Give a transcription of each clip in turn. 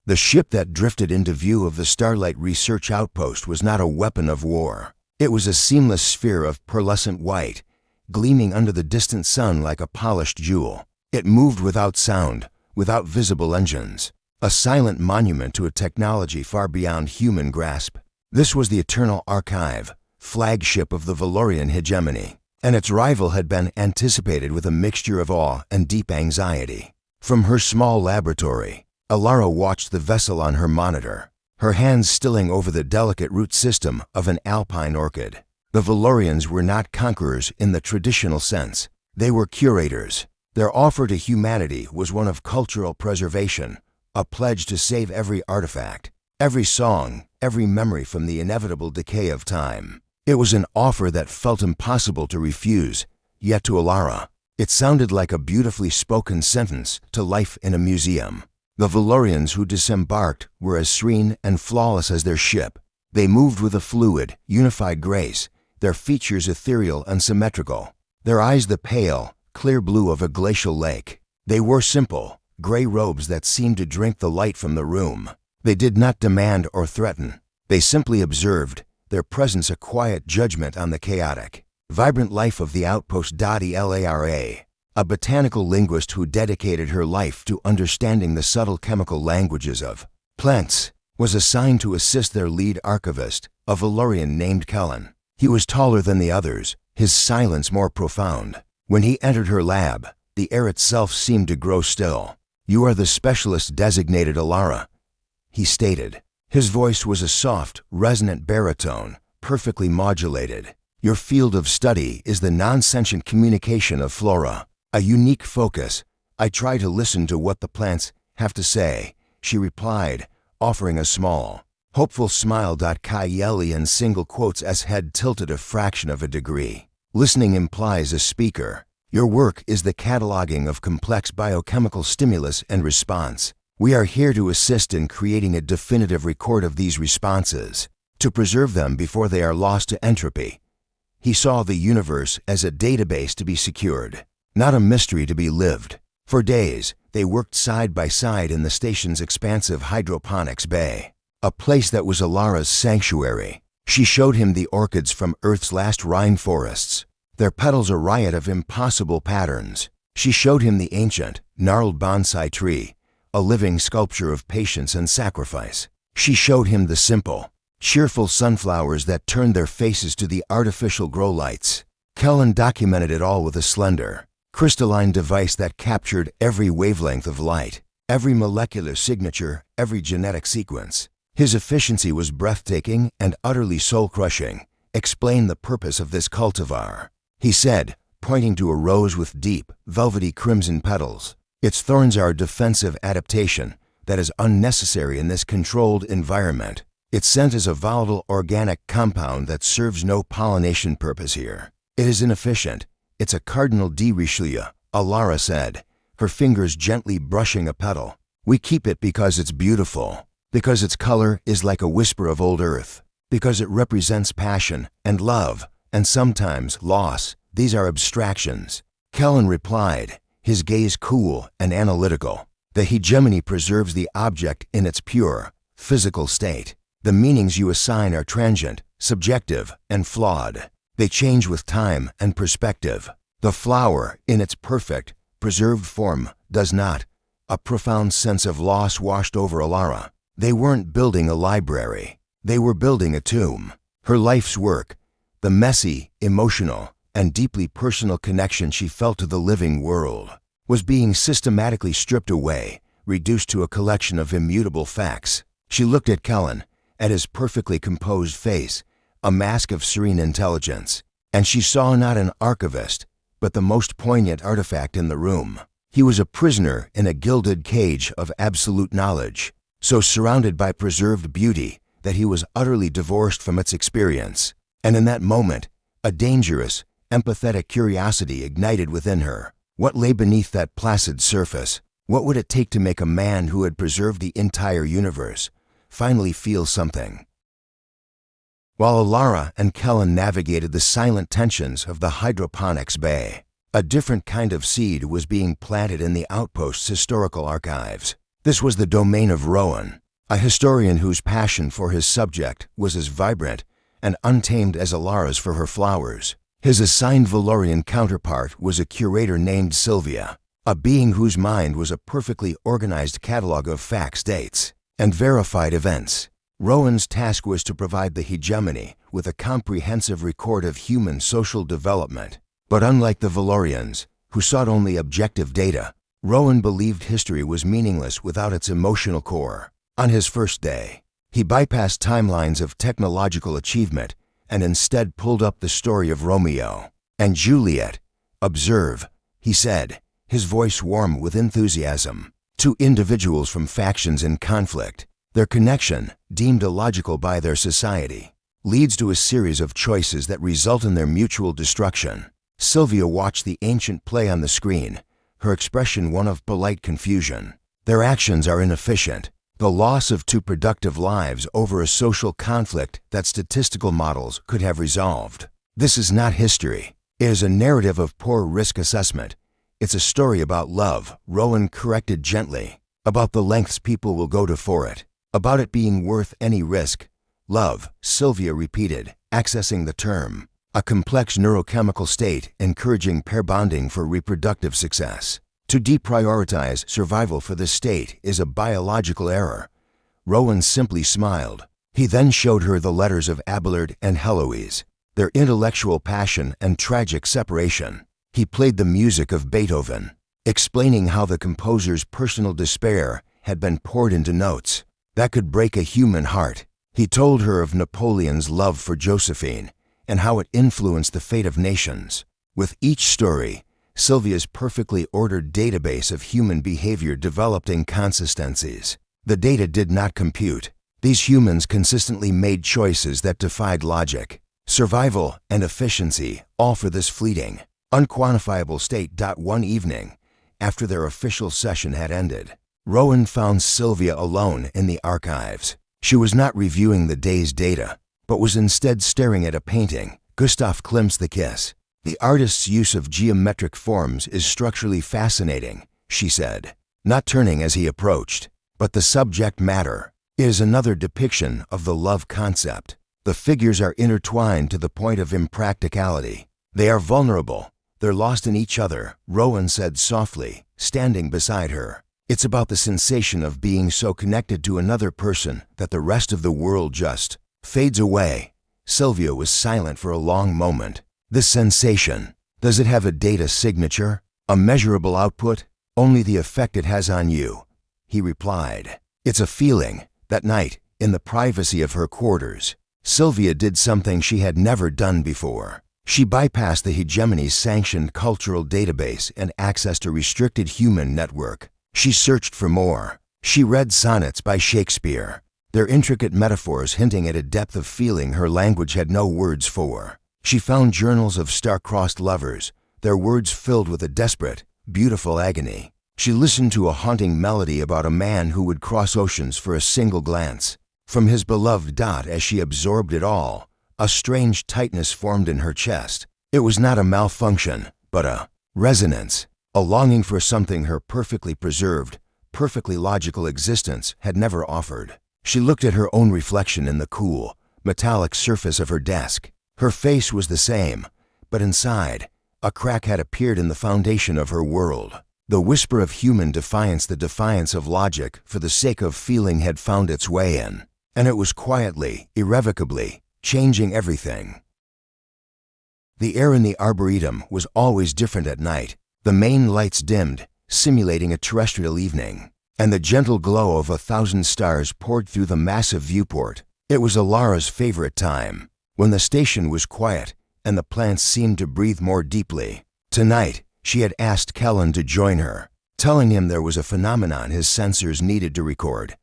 The ship that drifted into view of the Starlight Research Outpost was not a weapon of war. It was a seamless sphere of pearlescent white, gleaming under the distant sun like a polished jewel. It moved without sound, without visible engines, a silent monument to a technology far beyond human grasp. This was the Eternal Archive, flagship of the Valorian hegemony, and its rival had been anticipated with a mixture of awe and deep anxiety. From her small laboratory, Alara watched the vessel on her monitor, her hands stilling over the delicate root system of an alpine orchid. The Valorians were not conquerors in the traditional sense. They were curators. Their offer to humanity was one of cultural preservation, a pledge to save every artifact, every song, every memory from the inevitable decay of time. It was an offer that felt impossible to refuse, yet to Alara, it sounded like a beautifully spoken sentence to life in a museum. The Valorians who disembarked were as serene and flawless as their ship. They moved with a fluid, unified grace, their features ethereal and symmetrical, their eyes the pale, clear blue of a glacial lake. They wore simple, gray robes that seemed to drink the light from the room. They did not demand or threaten. They simply observed, their presence a quiet judgment on the chaotic, vibrant life of the outpost. Lara, a botanical linguist who dedicated her life to understanding the subtle chemical languages of plants, was assigned to assist their lead archivist, a Valorian named Kellen. He was taller than the others, his silence more profound. When he entered her lab, the air itself seemed to grow still. "You are the specialist designated, Alara," he stated. His voice was a soft, resonant baritone, perfectly modulated. "Your field of study is the non-sentient communication of flora. A unique focus. I try to listen to what the plants have to say," she replied, offering a small, hopeful smile. Kylie in single quotes as head tilted a fraction of a degree. "Listening implies a speaker. Your work is the cataloging of complex biochemical stimulus and response. We are here to assist in creating a definitive record of these responses, to preserve them before they are lost to entropy." He saw the universe as a database to be secured, not a mystery to be lived. For days, they worked side by side in the station's expansive hydroponics bay, a place that was Alara's sanctuary. She showed him the orchids from Earth's last rainforests, their petals a riot of impossible patterns. She showed him the ancient, gnarled bonsai tree, a living sculpture of patience and sacrifice. She showed him the simple, cheerful sunflowers that turned their faces to the artificial grow lights. Kellen documented it all with a slender, crystalline device that captured every wavelength of light, every molecular signature, every genetic sequence. His efficiency was breathtaking and utterly soul-crushing. "Explain the purpose of this cultivar," he said, pointing to a rose with deep, velvety crimson petals. "Its thorns are a defensive adaptation that is unnecessary in this controlled environment. Its scent is a volatile organic compound that serves no pollination purpose here. It is inefficient. It's a Cardinal de Richelieu," Alara said, her fingers gently brushing a petal. "We keep it because it's beautiful, because its color is like a whisper of old earth, because it represents passion and love, and sometimes loss. These are abstractions." Kellen replied, his gaze cool and analytical. "The hegemony preserves the object in its pure, physical state. The meanings you assign are transient, subjective, and flawed. They change with time and perspective. The flower, in its perfect, preserved form, does not." A profound sense of loss washed over Alara. They weren't building a library. They were building a tomb. Her life's work, the messy, emotional, and deeply personal connection she felt to the living world, was being systematically stripped away, reduced to a collection of immutable facts. She looked at Kellen, at his perfectly composed face, a mask of serene intelligence, and she saw not an archivist, but the most poignant artifact in the room. He was a prisoner in a gilded cage of absolute knowledge, so surrounded by preserved beauty that he was utterly divorced from its experience. And in that moment, a dangerous, empathetic curiosity ignited within her. What lay beneath that placid surface? What would it take to make a man who had preserved the entire universe finally feel something? While Alara and Kellen navigated the silent tensions of the hydroponics bay, a different kind of seed was being planted in the outpost's historical archives. This was the domain of Rowan, a historian whose passion for his subject was as vibrant and untamed as Alara's for her flowers. His assigned Valorian counterpart was a curator named Sylvia, a being whose mind was a perfectly organized catalog of facts, dates, and verified events. Rowan's task was to provide the hegemony with a comprehensive record of human social development. But unlike the Valorians, who sought only objective data, Rowan believed history was meaningless without its emotional core. On his first day, he bypassed timelines of technological achievement and instead pulled up the story of Romeo and Juliet. "Observe," he said, his voice warm with enthusiasm. "Two individuals from factions in conflict. Their connection, deemed illogical by their society, leads to a series of choices that result in their mutual destruction." Sylvia watched the ancient play on the screen, her expression one of polite confusion. Their actions are inefficient, the loss of two productive lives over a social conflict that statistical models could have resolved. "This is not history. It is a narrative of poor risk assessment. It's a story about love," Rowan corrected gently, "about the lengths people will go to for it, about it being worth any risk." "Love," Sylvia repeated, accessing the term, "a complex neurochemical state encouraging pair bonding for reproductive success. To deprioritize survival for this state is a biological error." Rowan simply smiled. He then showed her the letters of Abelard and Heloise, their intellectual passion and tragic separation. He played the music of Beethoven, explaining how the composer's personal despair had been poured into notes that could break a human heart. He told her of Napoleon's love for Josephine and how it influenced the fate of nations. With each story, Sylvia's perfectly ordered database of human behavior developed inconsistencies. The data did not compute. These humans consistently made choices that defied logic. Survival and efficiency, all for this fleeting, unquantifiable state. One evening, after their official session had ended, Rowan found Sylvia alone in the archives. She was not reviewing the day's data, but was instead staring at a painting, Gustav Klimt's The Kiss. "The artist's use of geometric forms is structurally fascinating," she said, not turning as he approached. "But the subject matter is another depiction of the love concept. The figures are intertwined to the point of impracticality. They are vulnerable. They're lost in each other," Rowan said softly, standing beside her. "It's about the sensation of being so connected to another person that the rest of the world just fades away." Sylvia was silent for a long moment. "This sensation, does it have a data signature, a measurable output?" "Only the effect it has on you," he replied. "It's a feeling." That night, in the privacy of her quarters, Sylvia did something she had never done before. She bypassed the hegemony's sanctioned cultural database and accessed a restricted human network. She searched for more. She read sonnets by Shakespeare, their intricate metaphors hinting at a depth of feeling her language had no words for. She found journals of star-crossed lovers, their words filled with a desperate, beautiful agony. She listened to a haunting melody about a man who would cross oceans for a single glance. From his beloved dot, as she absorbed it all, a strange tightness formed in her chest. It was not a malfunction, but a resonance, a longing for something her perfectly preserved, perfectly logical existence had never offered. She looked at her own reflection in the cool, metallic surface of her desk. Her face was the same, but inside, a crack had appeared in the foundation of her world. The whisper of human defiance, the defiance of logic for the sake of feeling, had found its way in, and it was quietly, irrevocably, changing everything. The air in the arboretum was always different at night. The main lights dimmed, simulating a terrestrial evening, and the gentle glow of 1,000 stars poured through the massive viewport. It was Alara's favorite time, when the station was quiet and the plants seemed to breathe more deeply. Tonight, she had asked Kellen to join her, telling him there was a phenomenon his sensors needed to record.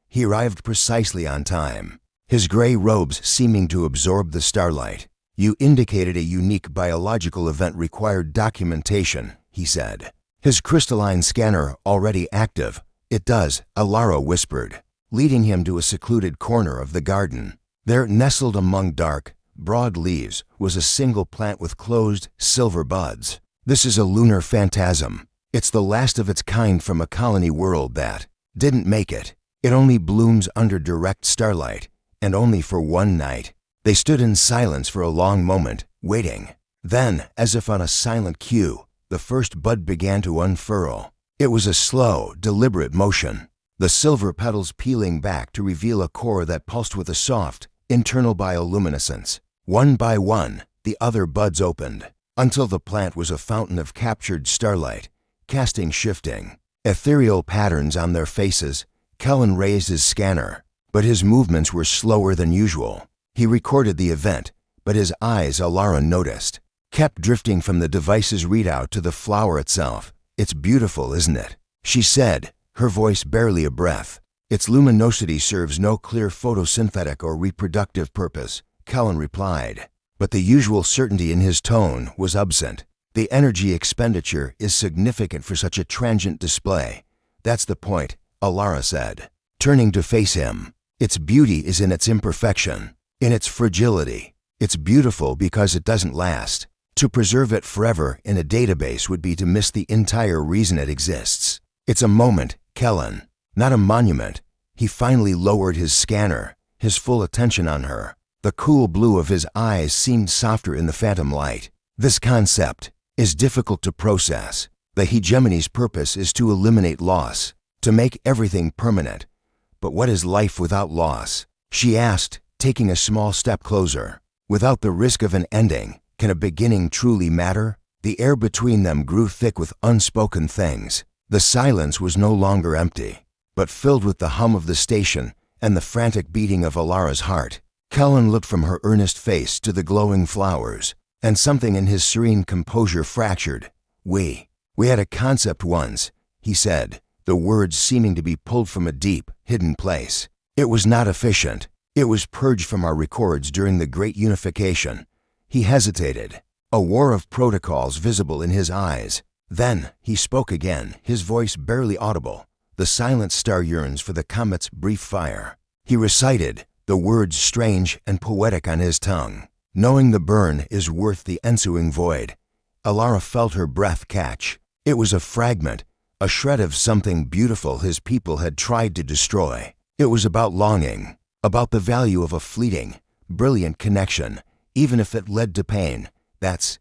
He arrived precisely on time, his gray robes seeming to absorb the starlight. "You indicated a unique biological event required documentation," he said, his crystalline scanner already active. "It does," Alara whispered, leading him to a secluded corner of the garden. There, nestled among dark, broad leaves, was a single plant with closed, silver buds. "This is a lunar phantasm. It's the last of its kind from a colony world that didn't make it. It only blooms under direct starlight, and only for one night. They stood in silence for a long moment, waiting. Then, as if on a silent cue, the first bud began to unfurl. It was a slow, deliberate motion, the silver petals peeling back to reveal a core that pulsed with a soft, internal bioluminescence. One by one, the other buds opened, until the plant was a fountain of captured starlight, casting shifting, ethereal patterns on their faces. Kellen raised his scanner, but his movements were slower than usual. He recorded the event, but his eyes, Alara noticed, kept drifting from the device's readout to the flower itself. "It's beautiful, isn't it?" she said, her voice barely a breath. "Its luminosity serves no clear photosynthetic or reproductive purpose," Kellen replied. But the usual certainty in his tone was absent. "The energy expenditure is significant for such a transient display. That's the point," Alara said, turning to face him. "Its beauty is in its imperfection, in its fragility. It's beautiful because it doesn't last. To preserve it forever in a database would be to miss the entire reason it exists. It's a moment, Kellen, not a monument." He finally lowered his scanner, his full attention on her. The cool blue of his eyes seemed softer in the phantom light. "This concept is difficult to process. The hegemony's purpose is to eliminate loss, to make everything permanent. But what is life without loss?" she asked, taking a small step closer. "Without the risk of an ending, can a beginning truly matter?" The air between them grew thick with unspoken things. The silence was no longer empty, but filled with the hum of the station and the frantic beating of Alara's heart. Kellen looked from her earnest face to the glowing flowers, and something in his serene composure fractured. We had a concept once," he said, the words seeming to be pulled from a deep, hidden place. "It was not efficient. It was purged from our records during the Great Unification." He hesitated, a war of protocols visible in his eyes. Then he spoke again, his voice barely audible. "The silent star yearns for the comet's brief fire." He recited, the words strange and poetic on his tongue. "Knowing the burn is worth the ensuing void." Alara felt her breath catch. It was a fragment, a shred of something beautiful his people had tried to destroy. It was about longing, about the value of a fleeting, brilliant connection, even if it led to pain. That's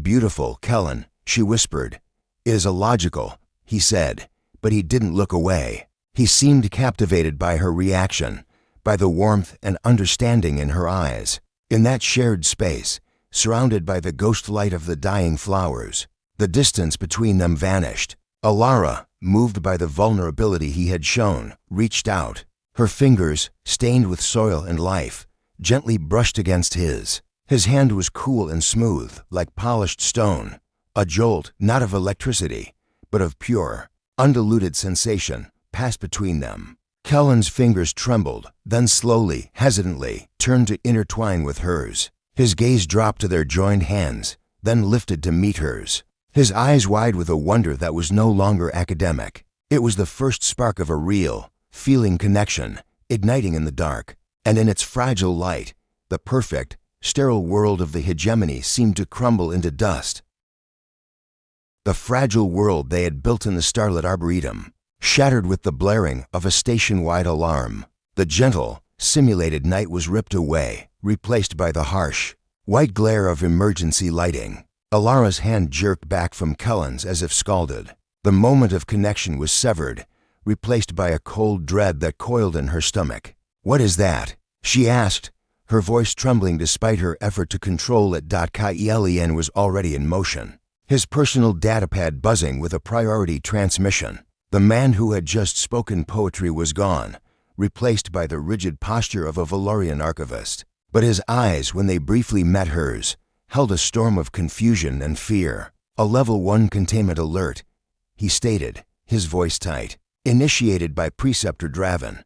beautiful, Kellen," she whispered. "It is illogical," he said, but he didn't look away. He seemed captivated by her reaction, by the warmth and understanding in her eyes. In that shared space, surrounded by the ghost light of the dying flowers, the distance between them vanished. Alara, moved by the vulnerability he had shown, reached out. Her fingers, stained with soil and life, gently brushed against his. His hand was cool and smooth, like polished stone. A jolt, not of electricity, but of pure, undiluted sensation, passed between them. Kellen's fingers trembled, then slowly, hesitantly, turned to intertwine with hers. His gaze dropped to their joined hands, then lifted to meet hers. His eyes wide with a wonder that was no longer academic. It was the first spark of a real, feeling connection, igniting in the dark. And in its fragile light, the perfect, sterile world of the hegemony seemed to crumble into dust. The fragile world they had built in the starlit arboretum, shattered with the blaring of a station-wide alarm. The gentle, simulated night was ripped away, replaced by the harsh, white glare of emergency lighting. Alara's hand jerked back from Kellen's as if scalded. The moment of connection was severed, replaced by a cold dread that coiled in her stomach. "What is that?" she asked, her voice trembling despite her effort to control it. Kellen was already in motion, his personal datapad buzzing with a priority transmission. The man who had just spoken poetry was gone, replaced by the rigid posture of a Valorian archivist. But his eyes, when they briefly met hers, held a storm of confusion and fear. "A level 1 containment alert," he stated, his voice tight. Initiated by Preceptor Draven.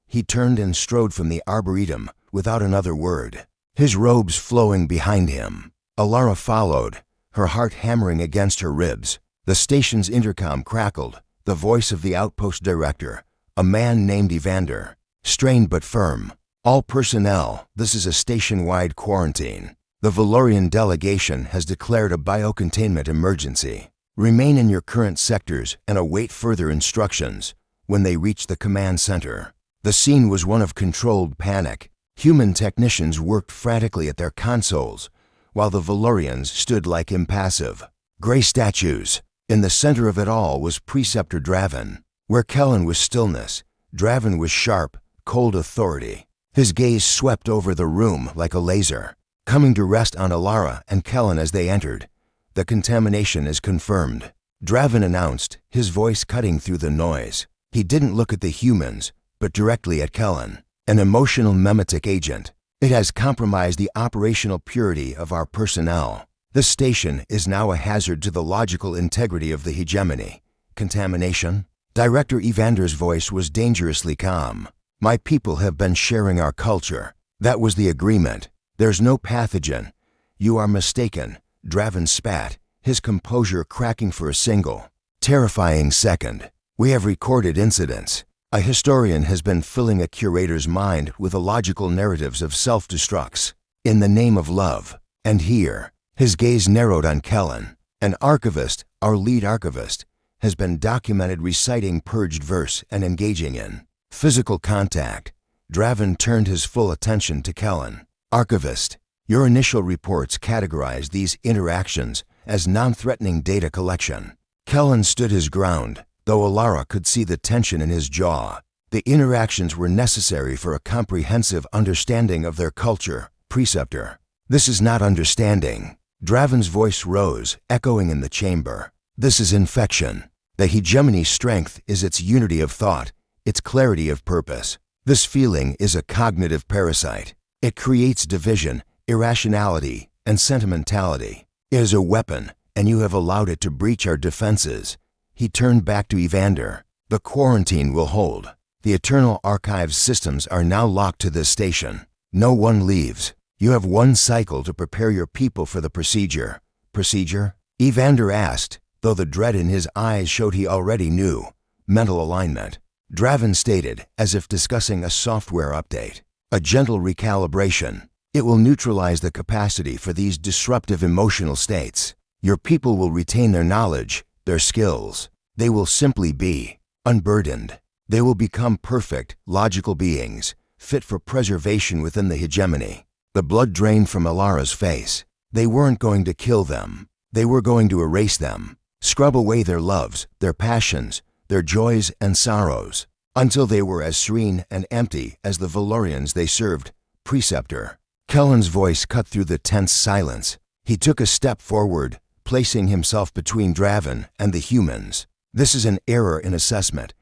He turned and strode from the arboretum without another word, his robes flowing behind him. Alara followed, her heart hammering against her ribs. The station's intercom crackled, the voice of the outpost director, a man named Evander, strained but firm. "All personnel, this is a station-wide quarantine. The Valorian delegation has declared a biocontainment emergency. Remain in your current sectors and await further instructions. when they reached the command center. The scene was one of controlled panic. Human technicians worked frantically at their consoles, while the Valorians stood like impassive, gray statues. In the center of it all was Preceptor Draven. Where Kellen was stillness, Draven was sharp, cold authority. His gaze swept over the room like a laser, coming to rest on Alara and Kellen as they entered. "The contamination is confirmed," Draven announced, his voice cutting through the noise. He didn't look at the humans, but directly at Kellen. "An emotional memetic agent. It has compromised the operational purity of our personnel. This station is now a hazard to the logical integrity of the hegemony." "Contamination?" Director Evander's voice was dangerously calm. "My people have been sharing our culture. That was the agreement. There's no pathogen." "You are mistaken," Draven spat, his composure cracking for a single, terrifying second. "We have recorded incidents. A historian has been filling a curator's mind with illogical narratives of self-destructs in the name of love. And here," his gaze narrowed on Kellen, "an archivist, our lead archivist, has been documented reciting purged verse and engaging in physical contact." Draven turned his full attention to Kellen. "Archivist, your initial reports categorized these interactions as non-threatening data collection." Kellen stood his ground, though Alara could see the tension in his jaw. "The interactions were necessary for a comprehensive understanding of their culture, Preceptor." "This is not understanding." Draven's voice rose, echoing in the chamber. "This is infection. The hegemony's strength is its unity of thought, its clarity of purpose. This feeling is a cognitive parasite. It creates division, irrationality, and sentimentality. It is a weapon, and you have allowed it to breach our defenses." He turned back to Evander. "The quarantine will hold. The Eternal Archives systems are now locked to this station. No one leaves. You have one cycle to prepare your people for the procedure." "Procedure?" Evander asked, though the dread in his eyes showed he already knew. "Mental alignment," Draven stated, as if discussing a software update. "A gentle recalibration. It will neutralize the capacity for these disruptive emotional states. Your people will retain their knowledge, their skills. They will simply be unburdened. They will become perfect, logical beings, fit for preservation within the hegemony." The blood drained from Alara's face. They weren't going to kill them. They were going to erase them, scrub away their loves, their passions, their joys and sorrows, until they were as serene and empty as the Valorians they served. "Preceptor." Kellen's voice cut through the tense silence. He took a step forward, placing himself between Draven and the humans. "This is an error in assessment.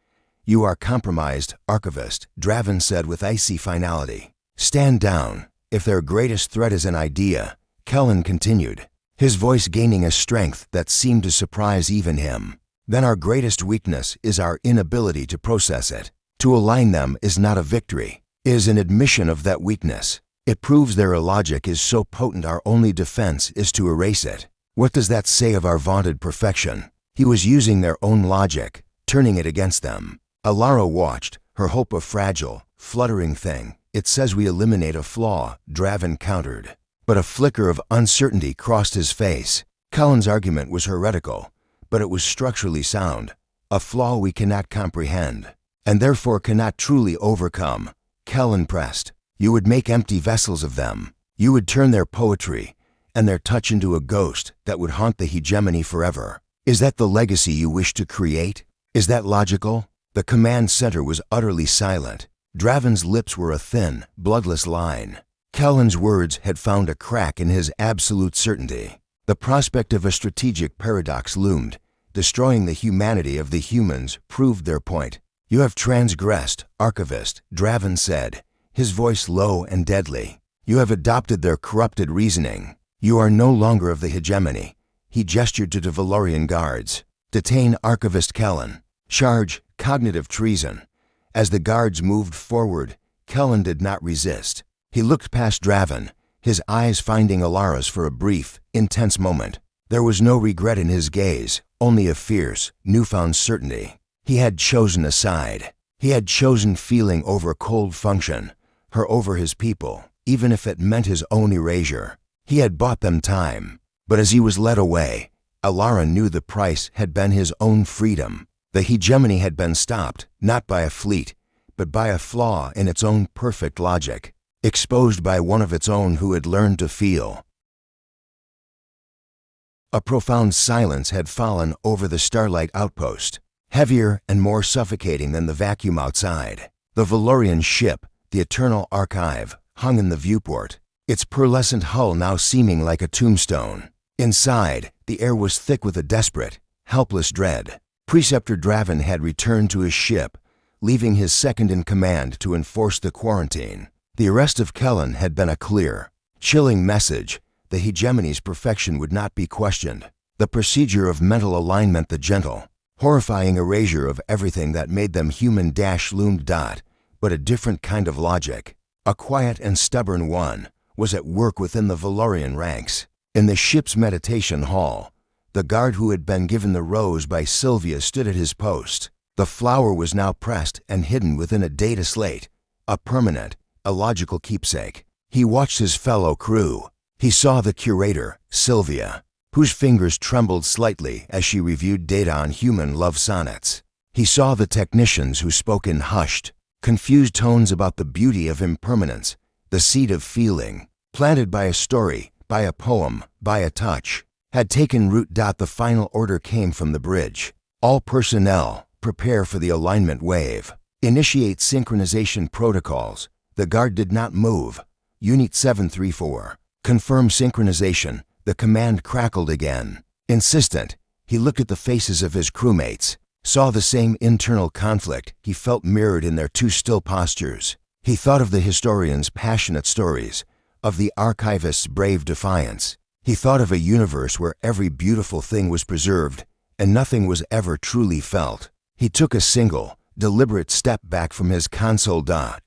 You are compromised, Archivist," Draven said with icy finality. "Stand down. If their greatest threat is an idea," Kellen continued, his voice gaining a strength that seemed to surprise even him, "then our greatest weakness is our inability to process it. To align them is not a victory. It is an admission of that weakness. It proves their illogic is so potent our only defense is to erase it. What does that say of our vaunted perfection?" He was using their own logic, turning it against them. Alara watched, her hope a fragile, fluttering thing. "It says we eliminate a flaw," Draven countered. But a flicker of uncertainty crossed his face. Cullen's argument was heretical, but it was structurally sound. "A flaw we cannot comprehend, and therefore cannot truly overcome." Cullen pressed. "You would make empty vessels of them. You would turn their poetry and their touch into a ghost that would haunt the hegemony forever. Is that the legacy you wish to create? Is that logical?" The command center was utterly silent. Draven's lips were a thin, bloodless line. Kellen's words had found a crack in his absolute certainty. The prospect of a strategic paradox loomed. Destroying the humanity of the humans proved their point. "You have transgressed, Archivist," Draven said, his voice low and deadly. "You have adopted their corrupted reasoning. You are no longer of the hegemony." He gestured to the Valorian guards. "Detain Archivist Kellen. Charge cognitive treason." As the guards moved forward, Kellen did not resist. He looked past Draven, his eyes finding Alara's for a brief, intense moment. There was no regret in his gaze, only a fierce, newfound certainty. He had chosen a side. He had chosen feeling over cold function, her over his people, even if it meant his own erasure. He had bought them time. But as he was led away, Alara knew the price had been his own freedom. The hegemony had been stopped, not by a fleet, but by a flaw in its own perfect logic, exposed by one of its own who had learned to feel. A profound silence had fallen over the Starlight outpost, heavier and more suffocating than the vacuum outside. The Valorian ship, the Eternal Archive, hung in the viewport, its pearlescent hull now seeming like a tombstone. Inside, the air was thick with a desperate, helpless dread. Preceptor Draven had returned to his ship, leaving his second-in-command to enforce the quarantine. The arrest of Kellen had been a clear, chilling message. The hegemony's perfection would not be questioned. The procedure of mental alignment, the gentle, horrifying erasure of everything that made them human loomed dot, but a different kind of logic, a quiet and stubborn one, was at work within the Valorian ranks. In the ship's meditation hall, the guard who had been given the rose by Sylvia stood at his post. The flower was now pressed and hidden within a data slate, a permanent, illogical keepsake. He watched his fellow crew. He saw the curator, Sylvia, whose fingers trembled slightly as she reviewed data on human love sonnets. He saw the technicians who spoke in hushed, confused tones about the beauty of impermanence, the seed of feeling, planted by a story, by a poem, by a touch, had taken root. The final order came from the bridge. All personnel, prepare for the alignment wave. Initiate synchronization protocols. The guard did not move. Unit 734. Confirm synchronization. The command crackled again. Insistent, he looked at the faces of his crewmates, saw the same internal conflict he felt mirrored in their too still postures. He thought of the historian's passionate stories, of the archivist's brave defiance. He thought of a universe where every beautiful thing was preserved and nothing was ever truly felt. He took a single, deliberate step back from his console.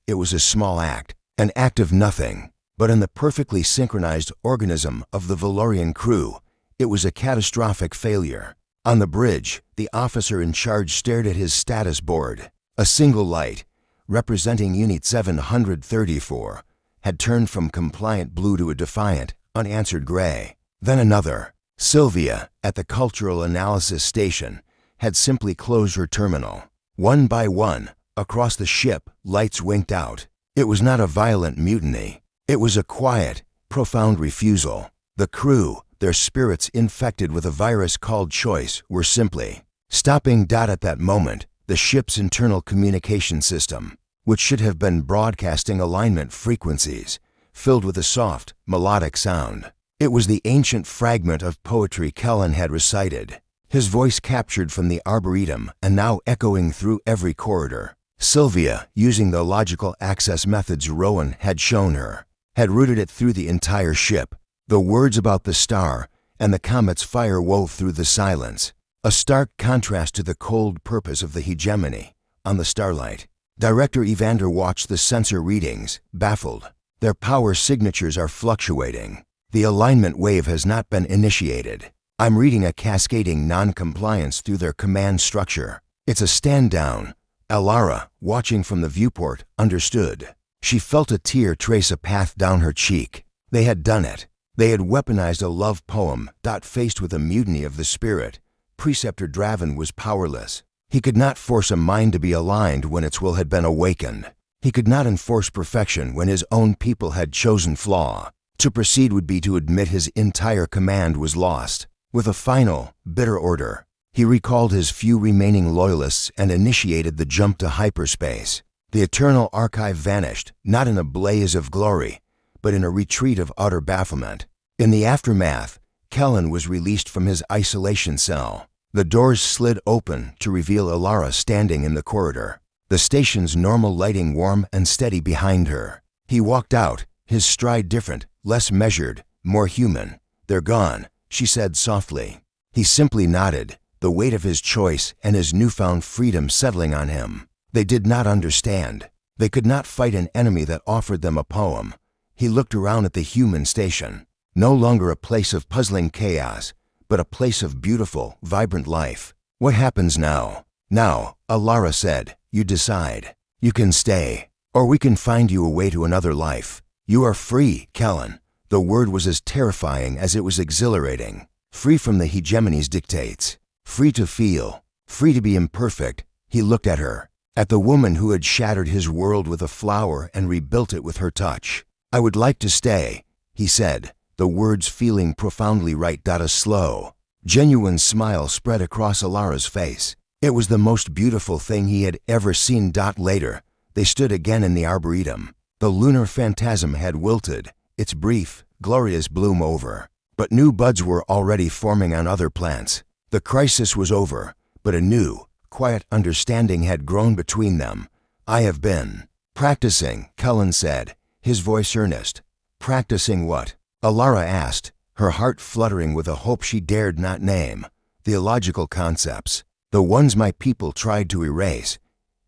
It was a small act, an act of nothing, but in the perfectly synchronized organism of the Valorian crew, it was a catastrophic failure. On the bridge, the officer in charge stared at his status board. A single light, representing Unit 734, had turned from compliant blue to a defiant, unanswered gray. Then another. Sylvia, at the Cultural Analysis Station, had simply closed her terminal. One by one, across the ship, lights winked out. It was not a violent mutiny. It was a quiet, profound refusal. The crew, their spirits infected with a virus called choice, were simply stopping. At that moment, the ship's internal communication system, which should have been broadcasting alignment frequencies, filled with a soft, melodic sound. It was the ancient fragment of poetry Kellen had recited, his voice captured from the Arboretum and now echoing through every corridor. Sylvia, using the logical access methods Rowan had shown her, had routed it through the entire ship. The words about the star and the comet's fire wove through the silence, a stark contrast to the cold purpose of the hegemony on the Starlight. Director Evander watched the sensor readings, baffled. Their power signatures are fluctuating. The alignment wave has not been initiated. I'm reading a cascading non-compliance through their command structure. It's a stand-down. Alara, watching from the viewport, understood. She felt a tear trace a path down her cheek. They had done it. They had weaponized a love poem. Faced with a mutiny of the spirit, Preceptor Draven was powerless. He could not force a mind to be aligned when its will had been awakened. He could not enforce perfection when his own people had chosen flaw. To proceed would be to admit his entire command was lost. With a final, bitter order, he recalled his few remaining loyalists and initiated the jump to hyperspace. The Eternal Archive vanished, not in a blaze of glory, but in a retreat of utter bafflement. In the aftermath, Kellen was released from his isolation cell. The doors slid open to reveal Alara standing in the corridor, the station's normal lighting warm and steady behind her. He walked out, his stride different, less measured, more human. "They're gone," she said softly. He simply nodded, the weight of his choice and his newfound freedom settling on him. They did not understand. They could not fight an enemy that offered them a poem. He looked around at the human station, no longer a place of puzzling chaos, but a place of beautiful, vibrant life. "What happens now?" "Now," Alara said, "you decide. You can stay, or we can find you a way to another life. You are free, Kellen." The word was as terrifying as it was exhilarating. Free from the hegemony's dictates. Free to feel. Free to be imperfect, he looked at her, at the woman who had shattered his world with a flower and rebuilt it with her touch. "I would like to stay," he said, the words feeling profoundly right. A slow, genuine smile spread across Alara's face. It was the most beautiful thing he had ever seen. Later, they stood again in the arboretum. The lunar phantasm had wilted, its brief, glorious bloom over, but new buds were already forming on other plants. The crisis was over, but a new, quiet understanding had grown between them. "I have been practicing," Cullen said, his voice earnest. "Practicing what?" Alara asked, her heart fluttering with a hope she dared not name. "Theological concepts, the ones my people tried to erase."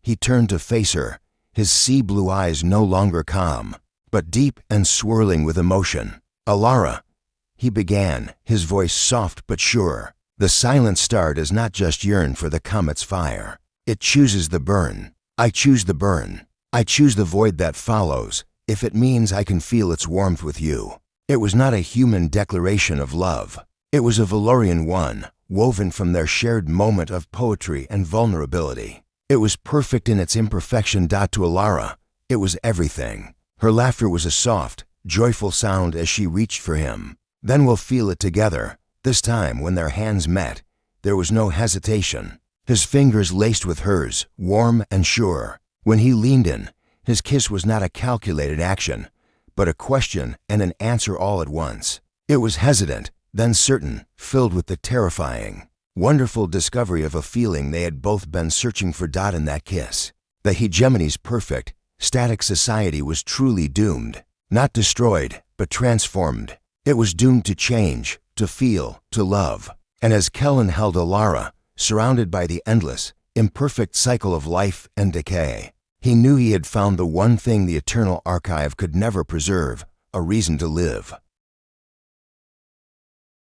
He turned to face her, his sea-blue eyes no longer calm, but deep and swirling with emotion. "Alara," he began, his voice soft but sure, "the silent star does not just yearn for the comet's fire. It chooses the burn. I choose the burn. I choose the void that follows, if it means I can feel its warmth with you." It was not a human declaration of love. It was a Valorian one, woven from their shared moment of poetry and vulnerability. It was perfect in its imperfection. To Alara, it was everything. Her laughter was a soft, joyful sound as she reached for him. "Then we'll feel it together." This time, when their hands met, there was no hesitation. His fingers laced with hers, warm and sure. When he leaned in, his kiss was not a calculated action, but a question and an answer all at once. It was hesitant, then certain, filled with the terrifying, wonderful discovery of a feeling they had both been searching for. In that kiss, the hegemony's perfect, static society was truly doomed. Not destroyed, but transformed. It was doomed to change, to feel, to love. And as Kellen held Alara, surrounded by the endless, imperfect cycle of life and decay, he knew he had found the one thing the eternal archive could never preserve: a reason to live.